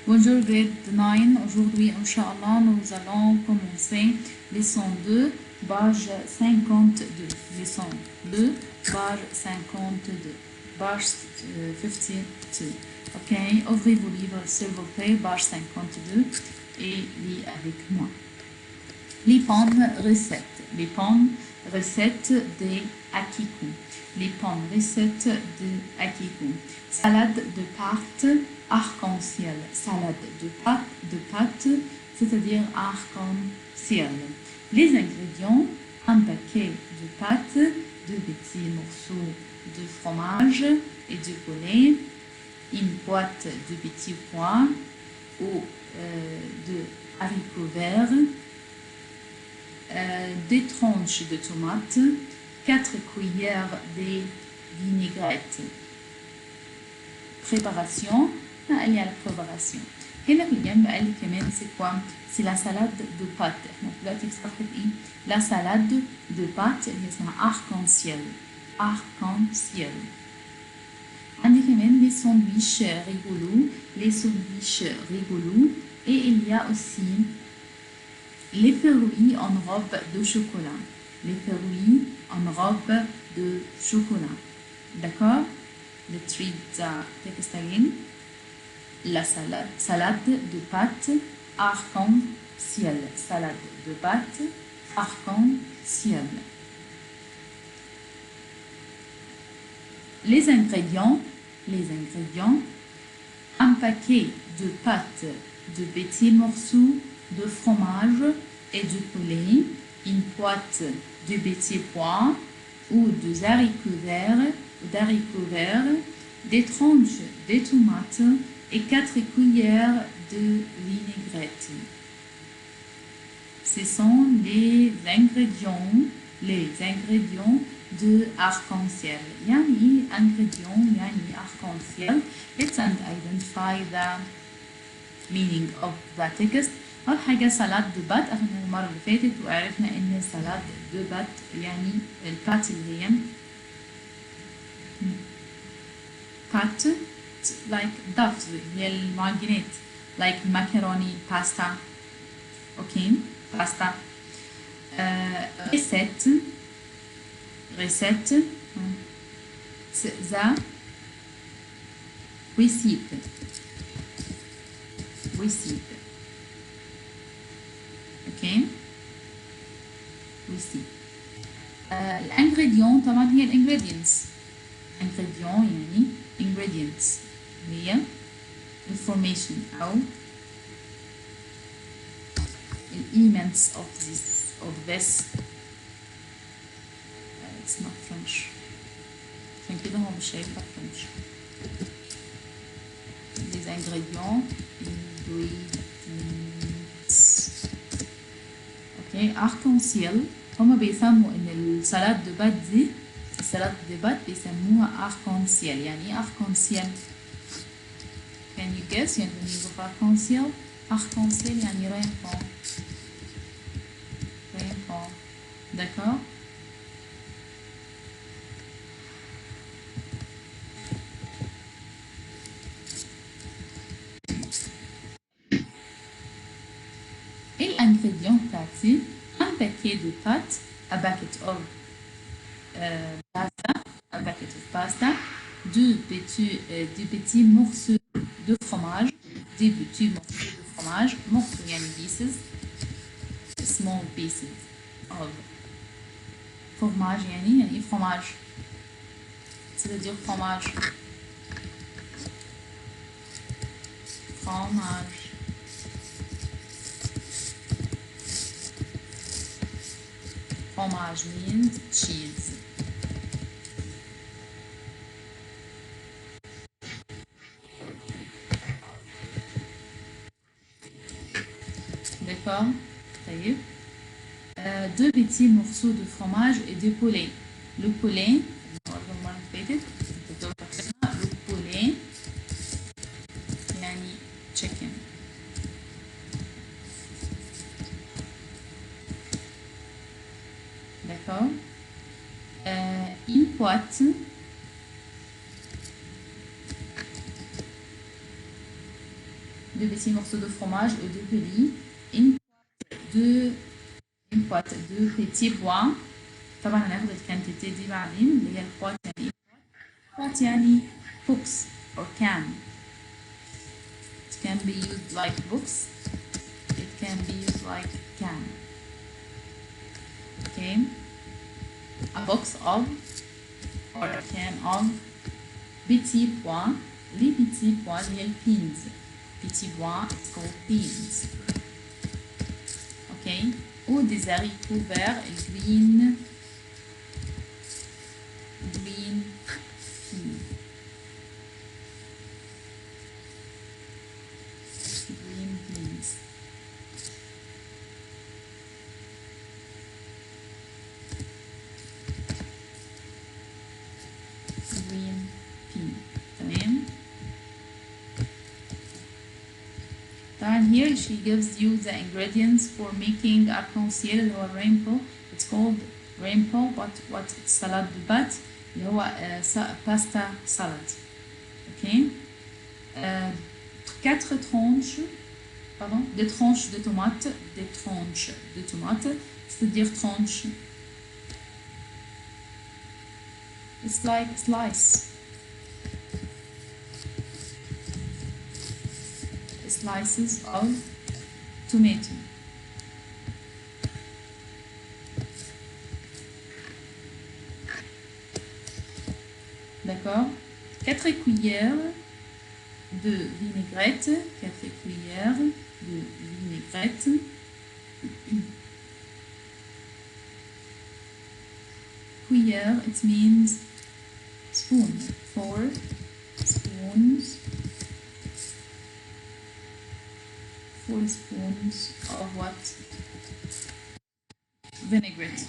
Bonjour grade 9. Aujourd'hui, Inch'Allah, nous allons commencer leçon 2, page 52. Leçon 2, page 52. Page 52. Ok, ouvrez vos livres s'il vous plaît, page 52 et lis avec moi. Les pommes recettes. Les pommes recettes de Akiku. Les pommes recettes de Akiku. Salade de pâte arc-en-ciel. Salade de pâte, c'est-à-dire arc-en-ciel. Les ingrédients, un paquet de pâte, deux petits morceaux de fromage et de poulet, une boîte de petits pois ou de haricots verts, des tranches de tomates, 4 cuillères de vinaigrette. Préparation. Il y a la préparation. هنا في الجنب قال لي كمان c'est quoi? C'est la salade de pâte. احنا دلوقتي في صفحة ايه؟ La salade de pâte اللي اسمها arc-en-ciel. Arc-en-ciel. عندي كمان les sandwichs rigolos. Les sandwichs rigolos. Et il y a aussi les fruits en robe de chocolat. Les fruits en robe de chocolat. D'accord? Le treat text again. La salade de pâte arc-en-ciel. Salade de pâte arc-en-ciel. Les ingrédients. Un paquet de pâte, de petits morceaux de fromage et de poulet, une boîte de petits pois ou de haricots verts, des tranches de tomates et 4 cuillères de vinaigrette. Ce sont les ingrédients de arc-en-ciel. يعني ingrédients يعني arc-en-ciel. Let's identify the meaning of the text. أول حاجة سلاد دو بات أخذنا المرة اللي فاتت وعرفنا إن سلاد دو بات يعني البات اللي هي بات like duff اللي هي المعجنات like macaroni pasta okay pasta recette the receipt اوكي receipt الانجريديون طبعا هي الانجريدينتس يعني ingredients هي information أو elements of this it's not French عشان كده هو مش هيبقى French les ingrédients اوكي arc-en-ciel هما بيسموا ان السلاد دو بات دي السلاد دو بات بيسموها arc-en-ciel يعني ايه arc-en-ciel can you guess يعني meaning of arc-en-ciel arc-en-ciel يعني rainfall d'accord et l'ingrédient بتاعتي un paquet de pâtes a packet of pasta, deux petits morceaux de fromage, morceaux yani pieces, small pieces of fromage yani fromage, c'est-à-dire fromage, fromage means cheese. D'accord. Deux petits morceaux de fromage et de poulet. Le poulet, yani chicken. D'accord. Une boîte 2 petits morceaux de fromage ou de coulis, une boîte de petits pois. طبعا هناخد الكانتيتي دي بعدين اللي هي البوات يعني بوات يعني books or can. It can be used like books. It can be used like can. Okay. A box of or a can of petits pois. Les petits pois, les beans. Petits pois, it's called beans. Okay. Ou des haricots verts, green peas. Green beans. Green pea. تمام. طبعا here she gives you the ingredients for making arc-en-ciel اللي هو rainbow. It's called rainbow but what it's salad de pâte اللي هو pasta salad. Okay. 4 tranches, pardon, des tranches de tomates, c'est-à-dire tranches. It's like slice. Slices of tomato. D'accord. 4 cuillères de vinaigrette. 4 cuillères de vinaigrette. Cuillère, it means spoon. 4 spoons. 4 spoons of what? Vinaigrette.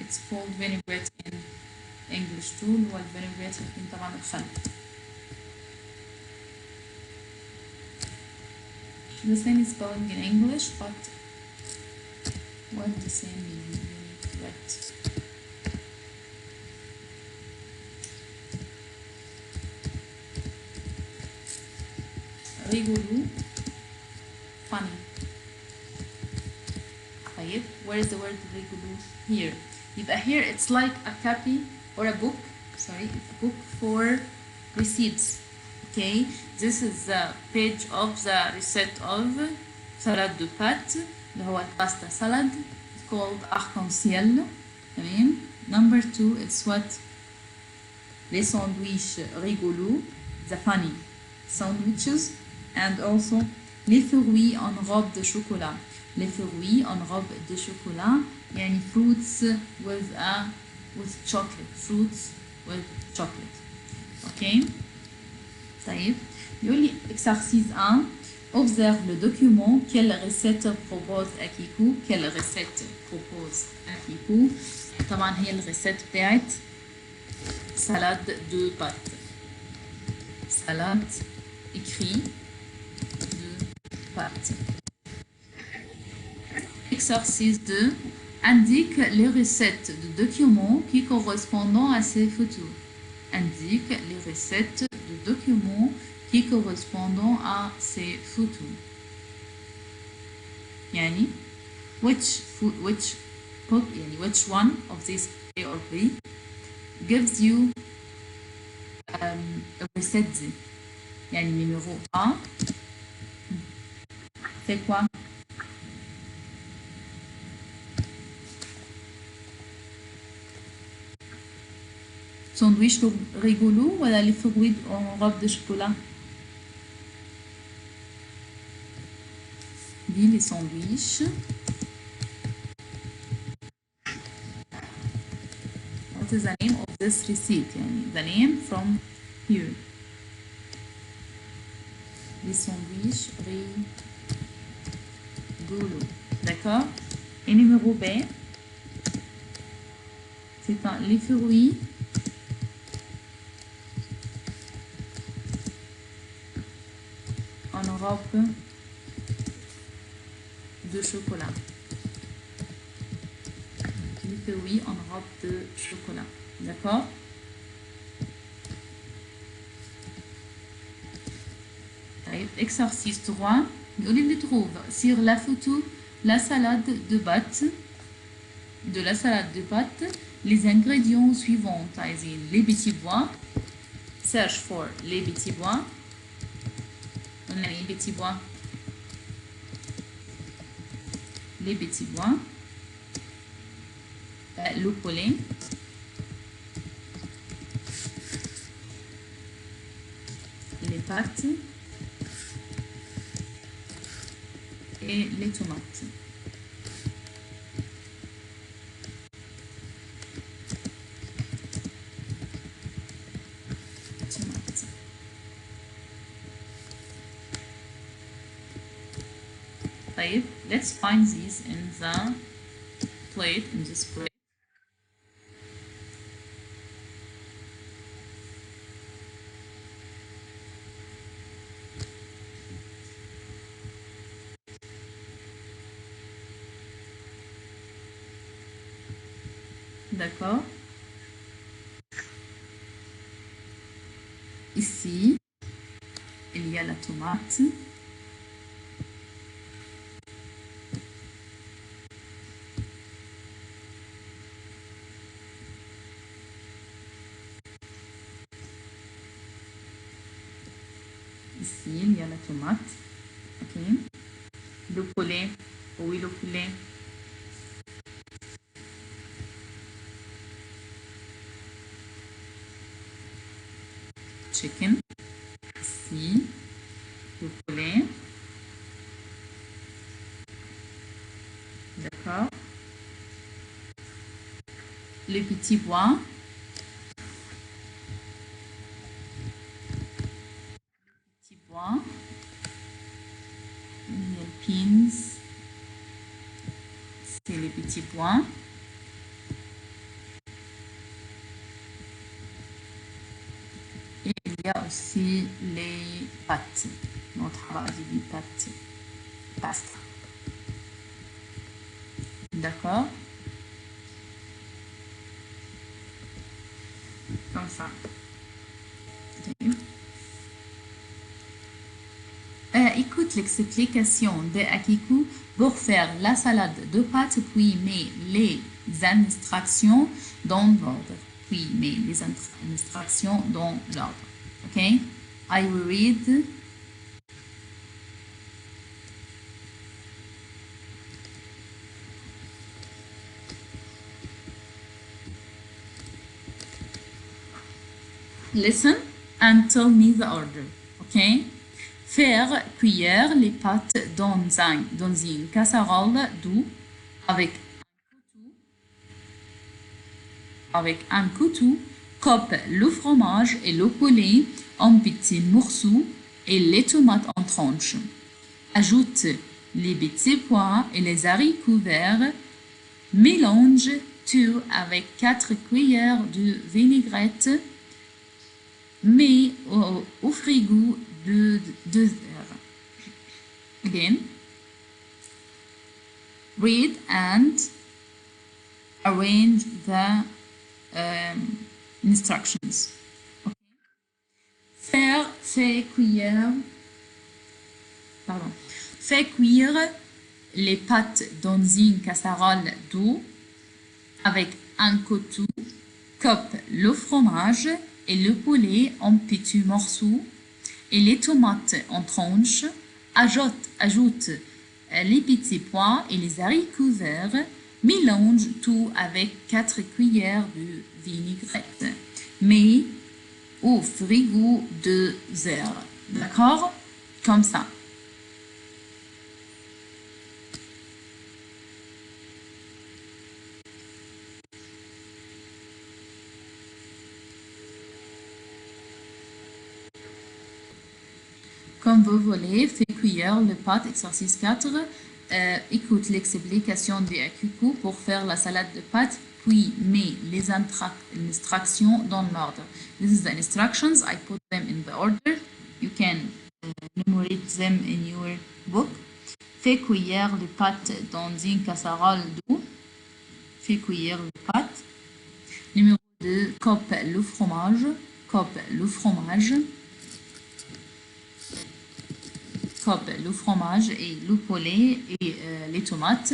It's called vinaigrette in English too. هو الفينيجريت يكون طبعا الخل. The same spelling in English, but what the same in vinaigrette? Rigolo. Funny. طيب, where is the word rigolo? Here. يبقى here it's like a copy or a book. Sorry, it's a book for receipts. Okay, this is the page of the receipt of salade de pâte اللي هو pasta salad. It's called arc-en-ciel. تمام. Number 2 it's what? Les sandwiches rigolos, the funny sandwiches, and also les fruits en robe de chocolat. Les fruits en robe de chocolat يعني fruits with chocolate. Fruits with chocolate. Okay. طيب. يقول لي exercice 1. Observe le document. Quelle recette propose à Kikou? Quelle recette propose à Kikou? طبعا هي الريسيت بتاعت salade de pâte. Salade écrit de pâte. Exercice 2. Indique les recettes de documents qui correspondent à ces photos. Indique les recettes de documents qui correspondent à ces photos. يعني which one of these A or B gives you a recette دي. يعني numéro A c'est quoi? Sandwich rigolo ولا les fruits en robe de chocolat? Dis les sandwichs. What is the name of this receipt? يعني the name from here. Les sandwichs rigolo. D'accord? Et numéro B, c'est les fruits en robe de chocolat. Les fruits en robe de chocolat. D'accord? Exercice 3. Il trouve sur la photo la salade de pâtes. De la salade de pâtes, les ingrédients suivants. Les petits pois. Search for les petits pois. On a les petits pois. Les petits pois. Le poulet. Les pâtes. Et les tomates. Let's find these in the plate, in this plate. D'accord. Ici, il y a la tomate. Ici, il y a la tomate. Ok. Le poulet. Oui, le poulet. Chicken. Ici, le poulet. D'accord. Les petits pois. Petits pois. Les beans. C'est les petits pois. Et il y a aussi les pâtes. Notre base de pâtes. Pasta. D'accord? Comme ça. Écoute l'explication de Akiku pour faire la salade de pâtes, puis mets les instructions dans l'ordre. Puis mets les instructions dans l'ordre. OK? I will read. Listen and tell me the order. OK? Faire cuire les pâtes dans une casserole d'eau avec un couteau, coupe le fromage et le poulet en petits morceaux et les tomates en tranches. Ajoute les petits pois et les haricots verts. Mélange tout avec 4 cuillères de vinaigrette. Mets au frigo de 2 heures. Again, read and arrange the instructions. Okay. Fais cuire les pâtes dans une casserole d'eau avec un couteau. Coupe le fromage et le poulet en petits morceaux et les tomates en tranches. Ajoute les petits pois et les haricots verts. Mélange tout avec 4 cuillères de vinaigrette. Mets au frigo 2 heures. D'accord? Comme ça. Comme vous voulez, fais cuire le pâte, exercice 4. Écoute l'explication de Akiku pour faire la salade de pâtes, puis mets les instructions dans l'ordre. This is the instructions. I put them in the order. You can memorize them in your book. Fais cuire les pâtes dans une casserole d'eau. Fais cuire les pâtes. Numéro 2, coupe le fromage. Coupe le fromage. Coupe le fromage et le poulet et les tomates.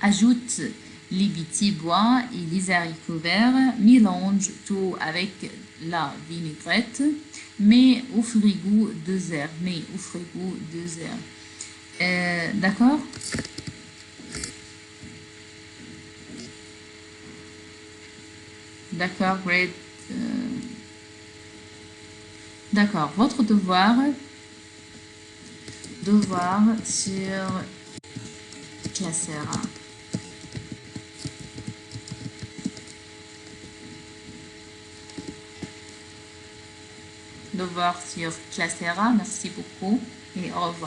Ajoute les petits pois et les haricots verts. Mélange tout avec la vinaigrette. Mets au frigo 2 heures. Mets au frigo 2 heures. D'accord? D'accord, great. D'accord, votre devoir sur Classera. Devoir sur Classera. Merci beaucoup et au revoir.